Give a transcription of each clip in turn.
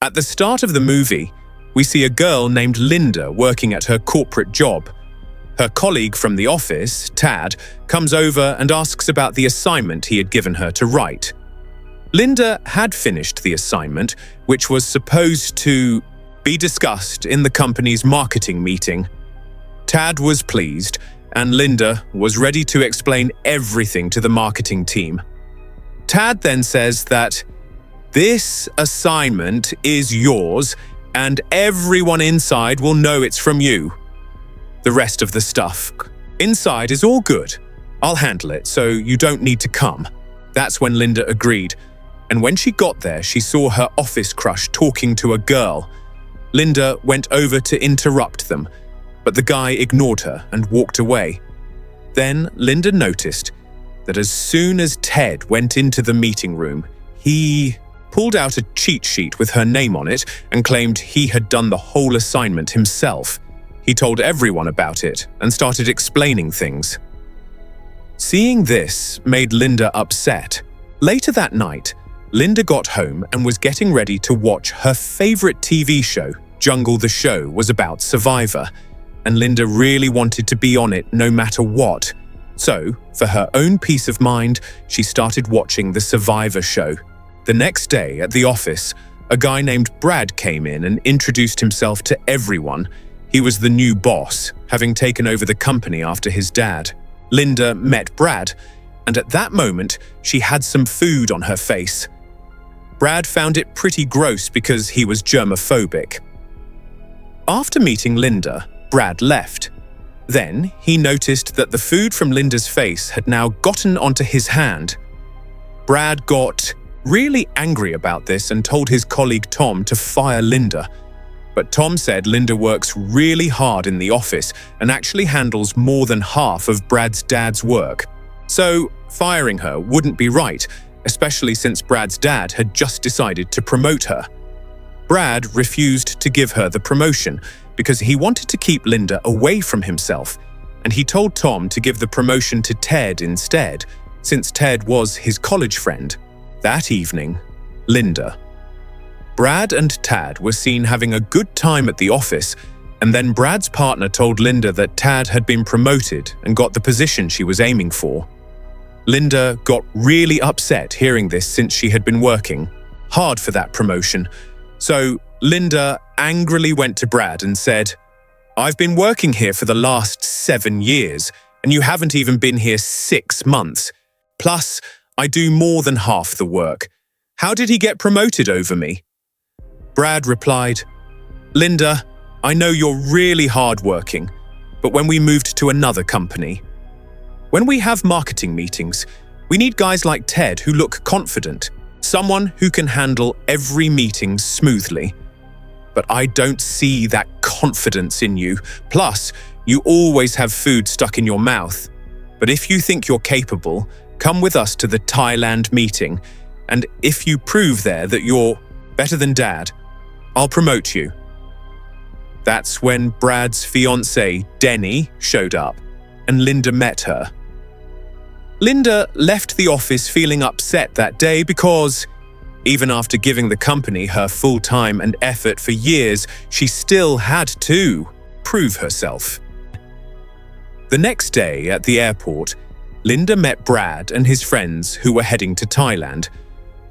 At the start of the movie, we see a girl named Linda working at her corporate job. Her colleague from the office, Tad, comes over and asks about the assignment he had given her to write. Linda had finished the assignment, which was supposed to be discussed in the company's marketing meeting. Tad was pleased, and Linda was ready to explain everything to the marketing team. Tad then says that this assignment is yours and everyone inside will know it's from you. The rest of the stuff inside is all good. I'll handle it, so you don't need to come. That's when Linda agreed, and when she got there, she saw her office crush talking to a girl. Linda went over to interrupt them, but the guy ignored her and walked away. Then Linda noticed that as soon as Ted went into the meeting room, he pulled out a cheat sheet with her name on it and claimed he had done the whole assignment himself. He told everyone about it and started explaining things. Seeing this made Linda upset. Later that night, Linda got home and was getting ready to watch her favorite TV show. Jungle the Show was about Survivor, and Linda really wanted to be on it no matter what. So, for her own peace of mind, she started watching the Survivor show. The next day at the office, a guy named Brad came in and introduced himself to everyone. He was the new boss, having taken over the company after his dad. Linda met Brad, and at that moment, she had some food on her face. Brad found it pretty gross because he was germophobic. After meeting Linda, Brad left. Then he noticed that the food from Linda's face had now gotten onto his hand. Brad got really angry about this and told his colleague Tom to fire Linda. But Tom said Linda works really hard in the office and actually handles more than half of Brad's dad's work. So firing her wouldn't be right, especially since Brad's dad had just decided to promote her. Brad refused to give her the promotion because he wanted to keep Linda away from himself, and he told Tom to give the promotion to Ted instead, since Ted was his college friend. That evening, Linda. Brad and Tad were seen having a good time at the office, and then Brad's partner told Linda that Tad had been promoted and got the position she was aiming for. Linda got really upset hearing this since she had been working hard for that promotion. So Linda angrily went to Brad and said, "I've been working here for the last 7 years, and you haven't even been here 6 months. Plus, I do more than half the work. How did he get promoted over me?" Brad replied, "Linda, I know you're really hardworking, but when we moved to another company, when we have marketing meetings, we need guys like Ted who look confident, someone who can handle every meeting smoothly. But I don't see that confidence in you. Plus, you always have food stuck in your mouth. But if you think you're capable, come with us to the Thailand meeting, and if you prove there that you're better than Dad, I'll promote you." That's when Brad's fiancée, Denny, showed up, and Linda met her. Linda left the office feeling upset that day because, even after giving the company her full time and effort for years, she still had to prove herself. The next day at the airport, Linda met Brad and his friends who were heading to Thailand,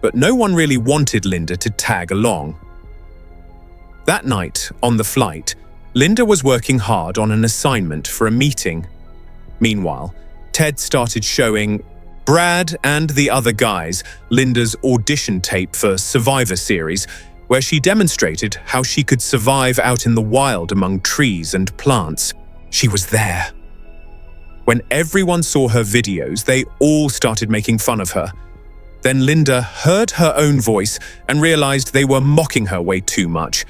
but no one really wanted Linda to tag along. That night, on the flight, Linda was working hard on an assignment for a meeting. Meanwhile, Ted started showing Brad and the other guys Linda's audition tape for Survivor series, where she demonstrated how she could survive out in the wild among trees and plants. She was there. When everyone saw her videos, they all started making fun of her. Then Linda heard her own voice and realized they were mocking her way too much.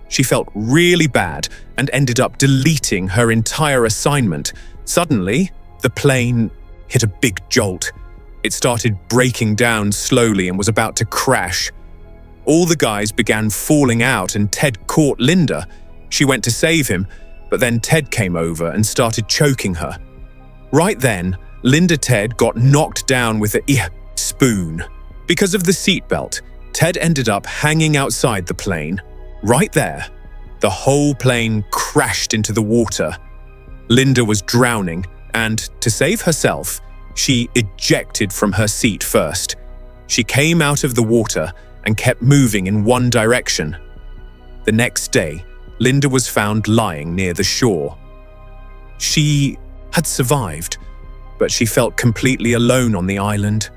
She felt really bad and ended up deleting her entire assignment. Suddenly, the plane hit a big jolt. It started breaking down slowly and was about to crash. All the guys began falling out and Ted caught Linda. She went to save him, but then Ted came over and started choking her. Right then, Linda Ted got knocked down with a spoon. Because of the seatbelt, Ted ended up hanging outside the plane. Right there, the whole plane crashed into the water. Linda was drowning, and to save herself, she ejected from her seat first. She came out of the water and kept moving in one direction. The next day, Linda was found lying near the shore. She had survived, but she felt completely alone on the island.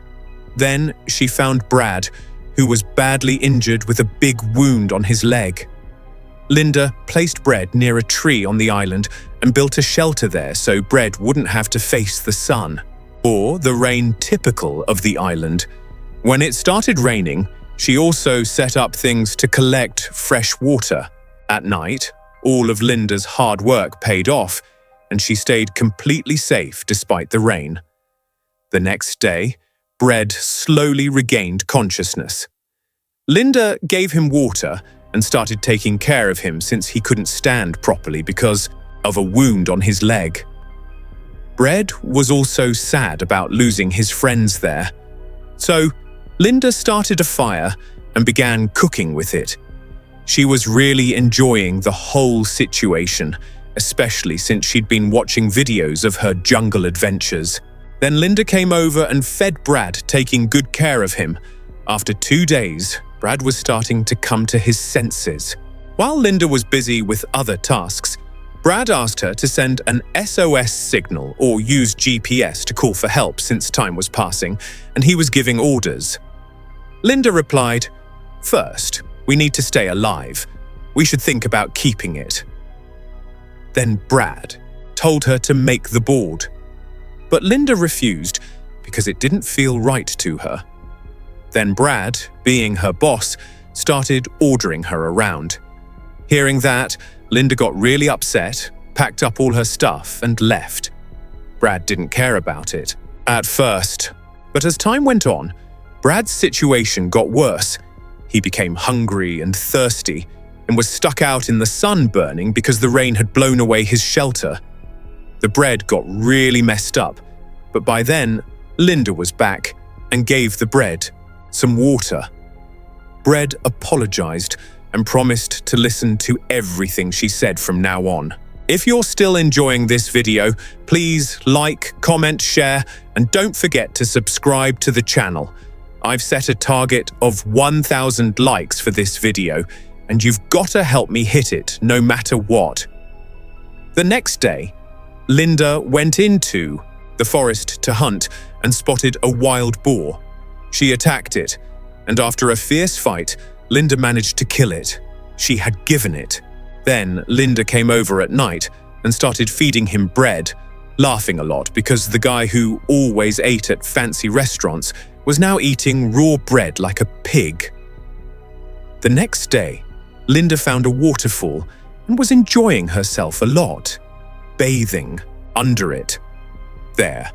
Then she found Brad, who was badly injured with a big wound on his leg. Linda placed Brad near a tree on the island and built a shelter there so Brad wouldn't have to face the sun or the rain typical of the island. When it started raining, she also set up things to collect fresh water. At night, all of Linda's hard work paid off, and she stayed completely safe despite the rain. The next day, Brad slowly regained consciousness. Linda gave him water and started taking care of him since he couldn't stand properly because of a wound on his leg. Brad was also sad about losing his friends there. So, Linda started a fire and began cooking with it. She was really enjoying the whole situation, especially since she'd been watching videos of her jungle adventures. Then Linda came over and fed Brad, taking good care of him. After 2 days, Brad was starting to come to his senses. While Linda was busy with other tasks, Brad asked her to send an SOS signal or use GPS to call for help since time was passing and he was giving orders. Linda replied, "First, we need to stay alive. We should think about keeping it." Then Brad told her to make the board. But Linda refused because it didn't feel right to her. Then Brad, being her boss, started ordering her around. Hearing that, Linda got really upset, packed up all her stuff and left. Brad didn't care about it at first, but as time went on, Brad's situation got worse. He became hungry and thirsty and was stuck out in the sun burning because the rain had blown away his shelter. The bread got really messed up, but by then, Linda was back and gave the bread some water. Bread apologized and promised to listen to everything she said from now on. If you're still enjoying this video, please like, comment, share, and don't forget to subscribe to the channel. I've set a target of 1,000 likes for this video, and you've got to help me hit it no matter what. The next day, Linda went into the forest to hunt and spotted a wild boar. She attacked it, and after a fierce fight, Linda managed to kill it. She had given it. Then Linda came over at night and started feeding him bread, laughing a lot because the guy who always ate at fancy restaurants was now eating raw bread like a pig. The next day, Linda found a waterfall and was enjoying herself a lot, bathing under it. There,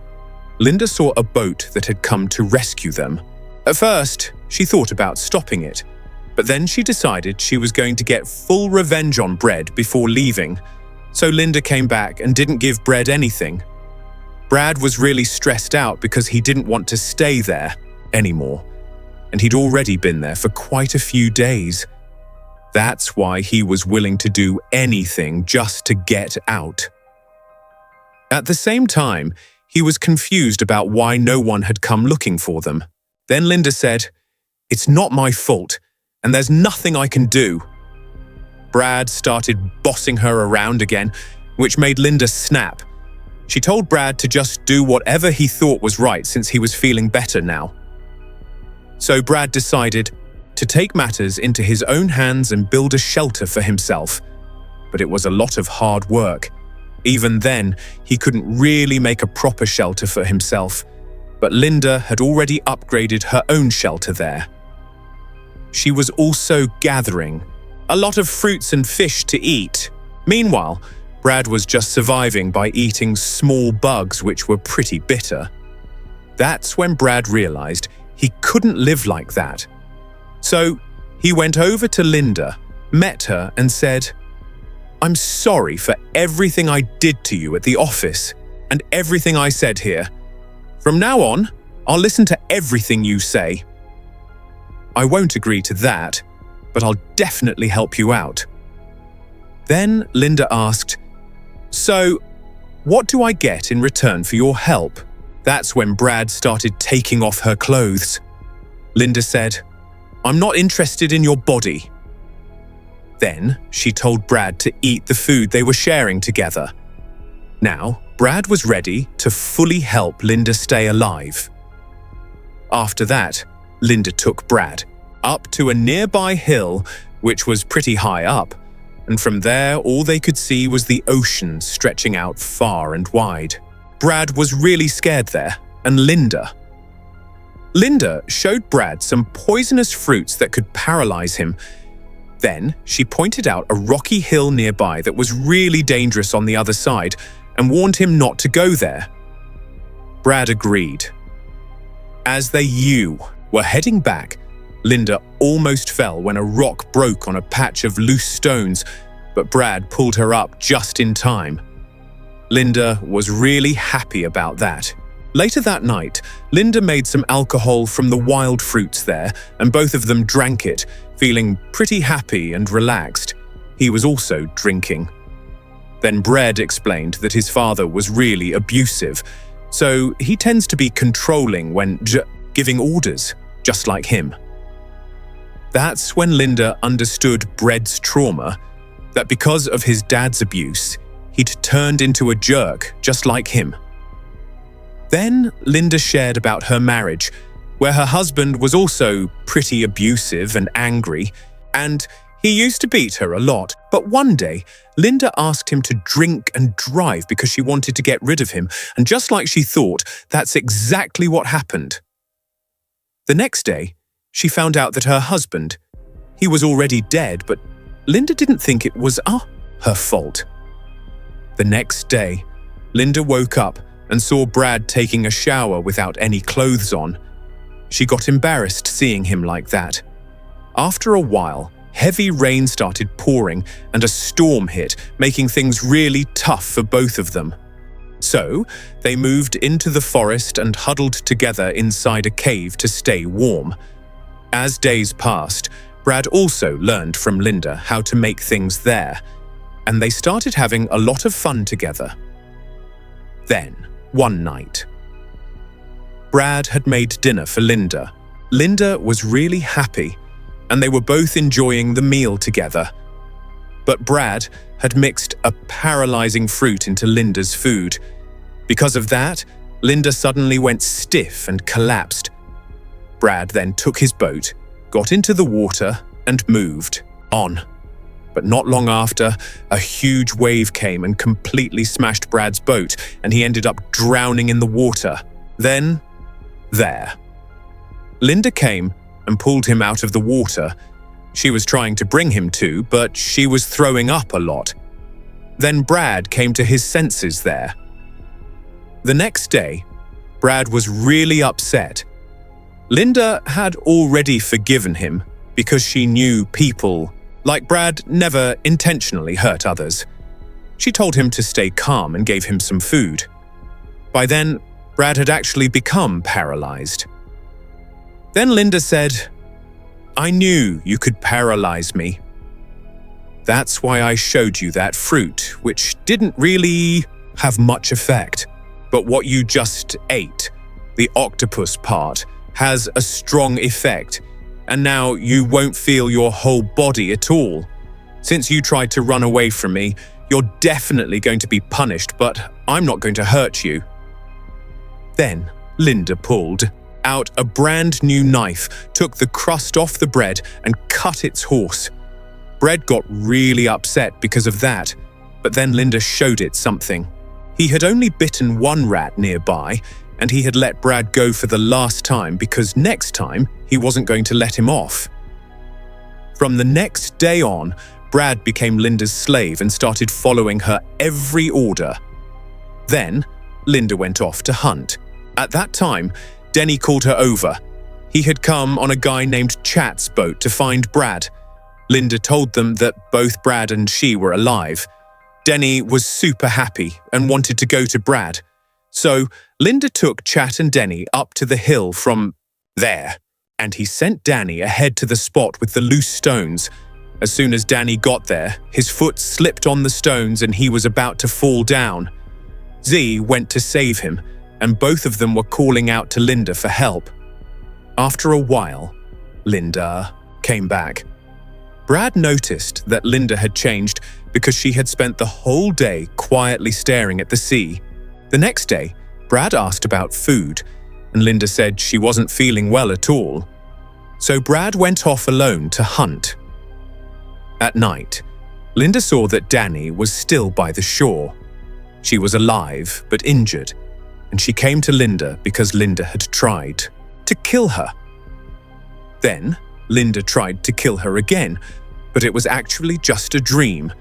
Linda saw a boat that had come to rescue them. At first, she thought about stopping it, but then she decided she was going to get full revenge on Brad before leaving, so Linda came back and didn't give Brad anything. Brad was really stressed out because he didn't want to stay there anymore, and he'd already been there for quite a few days. That's why he was willing to do anything just to get out. At the same time, he was confused about why no one had come looking for them. Then Linda said, "It's not my fault, and there's nothing I can do." Brad started bossing her around again, which made Linda snap. She told Brad to just do whatever he thought was right since he was feeling better now. So Brad decided to take matters into his own hands and build a shelter for himself. But it was a lot of hard work. Even then, he couldn't really make a proper shelter for himself, but Linda had already upgraded her own shelter there. She was also gathering a lot of fruits and fish to eat. Meanwhile, Brad was just surviving by eating small bugs which were pretty bitter. That's when Brad realized he couldn't live like that. So he went over to Linda, met her and said, "I'm sorry for everything I did to you at the office and everything I said here. From now on, I'll listen to everything you say." I won't agree to that, but I'll definitely help you out." Then Linda asked, "So, what do I get in return for your help?" That's when Brad started taking off her clothes. Linda said, "I'm not interested in your body." Then she told Brad to eat the food they were sharing together. Now, Brad was ready to fully help Linda stay alive. After that, Linda took Brad up to a nearby hill, which was pretty high up, and from there all they could see was the ocean stretching out far and wide. Brad was really scared there, and Linda showed Brad some poisonous fruits that could paralyze him. Then she pointed out a rocky hill nearby that was really dangerous on the other side and warned him not to go there. Brad agreed. As they were heading back, Linda almost fell when a rock broke on a patch of loose stones, but Brad pulled her up just in time. Linda was really happy about that. Later that night, Linda made some alcohol from the wild fruits there, and both of them drank it, feeling pretty happy and relaxed. He was also drinking. Then Brad explained that his father was really abusive, so he tends to be controlling when giving orders, just like him. That's when Linda understood Brad's trauma, that because of his dad's abuse, he'd turned into a jerk just like him. Then Linda shared about her marriage, where her husband was also pretty abusive and angry, and he used to beat her a lot. But one day, Linda asked him to drink and drive because she wanted to get rid of him, and just like she thought, that's exactly what happened. The next day, she found out that her husband, he was already dead, but Linda didn't think it was her fault. The next day, Linda woke up and saw Brad taking a shower without any clothes on. She got embarrassed seeing him like that. After a while, heavy rain started pouring and a storm hit, making things really tough for both of them. So, they moved into the forest and huddled together inside a cave to stay warm. As days passed, Brad also learned from Linda how to make things there, and they started having a lot of fun together. Then, one night, Brad had made dinner for Linda. Linda was really happy, and they were both enjoying the meal together. But Brad had mixed a paralyzing fruit into Linda's food. Because of that, Linda suddenly went stiff and collapsed. Brad then took his boat, got into the water, and moved on. But not long after, a huge wave came and completely smashed Brad's boat, and he ended up drowning in the water. Then, there. Linda came and pulled him out of the water. She was trying to bring him to, but she was throwing up a lot. Then Brad came to his senses there. The next day, Brad was really upset. Linda had already forgiven him because she knew people like Brad never intentionally hurt others. She told him to stay calm and gave him some food. By then, Brad had actually become paralyzed. Then Linda said, "I knew you could paralyze me. That's why I showed you that fruit, which didn't really have much effect. But what you just ate, the octopus part, has a strong effect, and now you won't feel your whole body at all. Since you tried to run away from me, you're definitely going to be punished, but I'm not going to hurt you." Then Linda pulled out a brand new knife, took the crust off the bread, and cut its horse. Brad got really upset because of that, but then Linda showed it something. He had only bitten one rat nearby, and he had let Brad go for the last time because next time he wasn't going to let him off. From the next day on, Brad became Linda's slave and started following her every order. Then, Linda went off to hunt. At that time, Denny called her over. He had come on a guy named Chat's boat to find Brad. Linda told them that both Brad and she were alive. Denny was super happy and wanted to go to Brad. So, Linda took Chat and Denny up to the hill from there. and he sent Danny ahead to the spot with the loose stones. As soon as Danny got there, his foot slipped on the stones and he was about to fall down. Z went to save him, and both of them were calling out to Linda for help. After a while, Linda came back. Brad noticed that Linda had changed because she had spent the whole day quietly staring at the sea. The next day, Brad asked about food, and Linda said she wasn't feeling well at all. So Brad went off alone to hunt. At night, Linda saw that Danny was still by the shore. She was alive but injured, and she came to Linda because Linda had tried to kill her. Then, Linda tried to kill her again, but it was actually just a dream.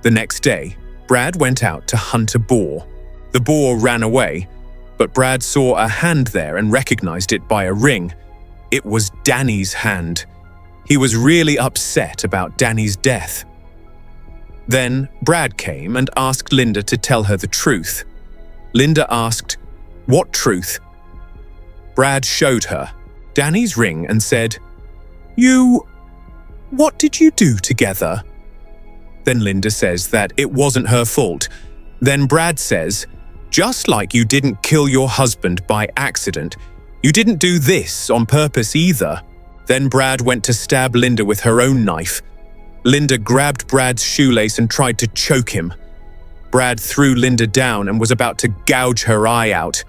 The next day, Brad went out to hunt a boar. The boar ran away, but Brad saw a hand there and recognized it by a ring. It was Danny's hand. He was really upset about Danny's death. Then Brad came and asked Linda to tell her the truth. Linda asked, "What truth?" Brad showed her Danny's ring and said, What did you do together?" Then Linda says that it wasn't her fault. Then Brad says, "Just like you didn't kill your husband by accident, you didn't do this on purpose either." Then Brad went to stab Linda with her own knife. Linda grabbed Brad's shoelace and tried to choke him. Brad threw Linda down and was about to gouge her eye out.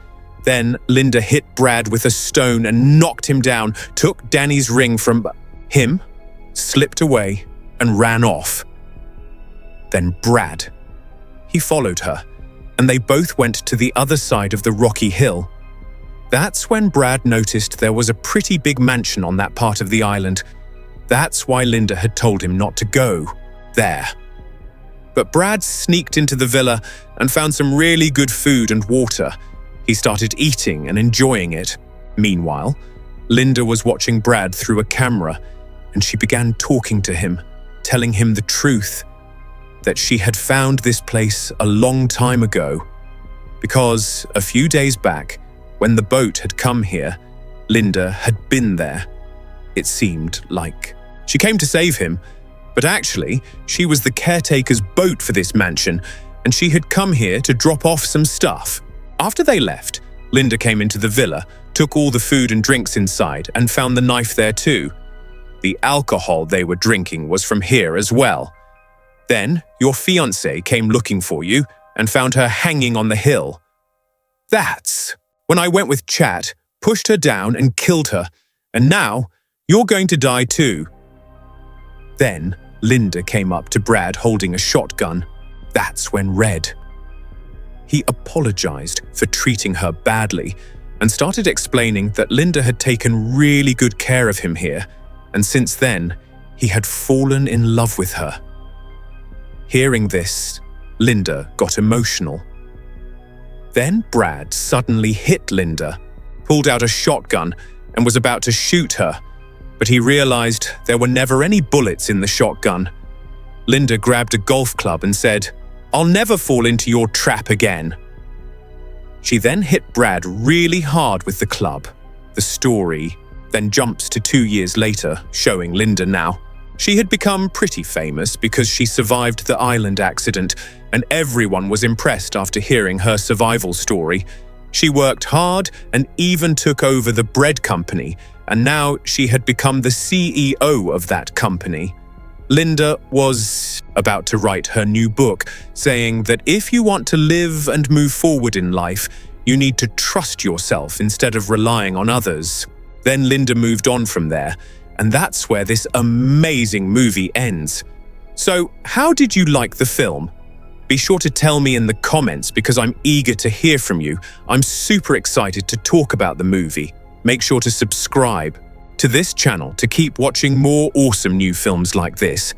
Then Linda hit Brad with a stone and knocked him down, took Danny's ring from him, slipped away, and ran off. Then Brad. He followed her, and they both went to the other side of the rocky hill. That's when Brad noticed there was a pretty big mansion on that part of the island. That's why Linda had told him not to go there. But Brad sneaked into the villa and found some really good food and water. He started eating and enjoying it. Meanwhile, Linda was watching Brad through a camera, and she began talking to him, telling him the truth, that she had found this place a long time ago. Because a few days back, when the boat had come here, Linda had been there. It seemed like she came to save him, but actually, she was the caretaker's boat for this mansion, and she had come here to drop off some stuff. After they left, Linda came into the villa, took all the food and drinks inside, and found the knife there too. The alcohol they were drinking was from here as well. Then, your fiancé came looking for you and found her hanging on the hill. That's when I went with Chat, pushed her down and killed her, and now you're going to die too. Then, Linda came up to Brad holding a shotgun. That's when Red. He apologized for treating her badly and started explaining that Linda had taken really good care of him here, and since then, he had fallen in love with her. Hearing this, Linda got emotional. Then Brad suddenly hit Linda, pulled out a shotgun, and was about to shoot her, but he realized there were never any bullets in the shotgun. Linda grabbed a golf club and said, "I'll never fall into your trap again." She then hit Brad really hard with the club. The story then jumps to 2 years later, showing Linda now. She had become pretty famous because she survived the island accident, and everyone was impressed after hearing her survival story. She worked hard and even took over the bread company, and now she had become the CEO of that company. Linda was about to write her new book, saying that if you want to live and move forward in life, you need to trust yourself instead of relying on others. Then Linda moved on from there, and that's where this amazing movie ends. So, how did you like the film? Be sure to tell me in the comments because I'm eager to hear from you. I'm super excited to talk about the movie. Make sure to subscribe to this channel to keep watching more awesome new films like this.